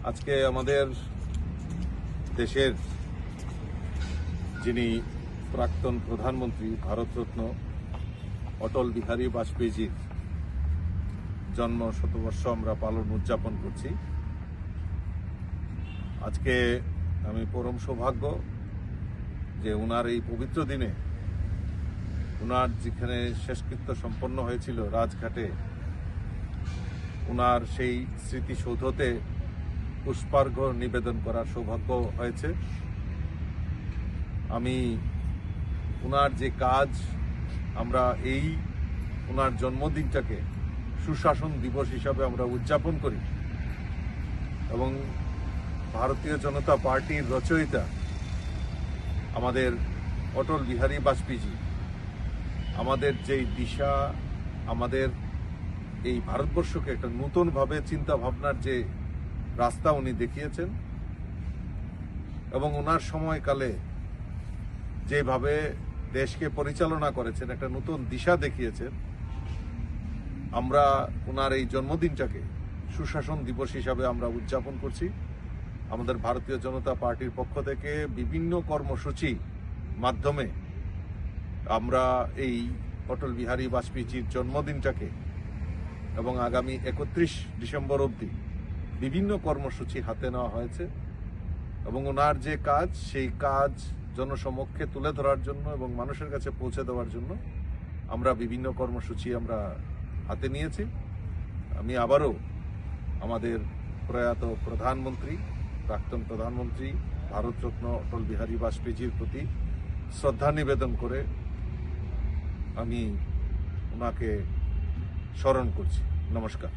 আজকে আমাদের দেশের যিনি প্রাক্তন প্রধানমন্ত্রী ভারতরত্ন অটল বিহারী বাজপেয়ীজির জন্ম শতবর্ষ আমরা উদযাপন করছি। আজকে আমি পরম সৌভাগ্য যে উনার এই পবিত্র দিনে উনার যেখানে শেষকৃত্য সম্পন্ন হয়েছিল রাজঘাটে, উনার সেই স্মৃতিসৌধতে পুষ্পার্ঘ্য নিবেদন করার সৌভাগ্য হয়েছে। আমি উনার যে কাজ, আমরা এই উনার জন্মদিনটাকে সুশাসন দিবস হিসাবে আমরা উদযাপন করি এবং ভারতীয় জনতা পার্টির রচয়িতা আমাদের অটল বিহারী বাজপেয়ীজি আমাদের যেই দিশা, আমাদের এই ভারতবর্ষকে একটা নতুনভাবে চিন্তা ভাবনার যে রাস্তা উনি দেখিয়েছেন এবং ওনার সময়কালে যেভাবে দেশকে পরিচালনা করেছেন, একটা নতুন দিশা দেখিয়েছেন। আমরা ওনার এই জন্মদিনটাকে সুশাসন দিবস হিসাবে আমরা উদযাপন করছি। আমাদের ভারতীয় জনতা পার্টির পক্ষ থেকে বিভিন্ন কর্মসূচি মাধ্যমে আমরা এই অটল বিহারী বাজপেয়ীজির জন্মদিনটাকে এবং আগামী 31 ডিসেম্বর অবধি বিভিন্ন কর্মসূচি হাতে নেওয়া হয়েছে এবং ওনার যে কাজ, সেই কাজ জনসমক্ষে তুলে ধরার জন্য এবং মানুষের কাছে পৌঁছে দেওয়ার জন্য আমরা বিভিন্ন কর্মসূচি আমরা হাতে নিয়েছি। আমি আবারও আমাদের প্রয়াত প্রধানমন্ত্রী, প্রাক্তন প্রধানমন্ত্রী ভারতরত্ন অটল বিহারী বাজপেয়ীজির প্রতি শ্রদ্ধা নিবেদন করে আমি ওনাকে স্মরণ করছি। নমস্কার।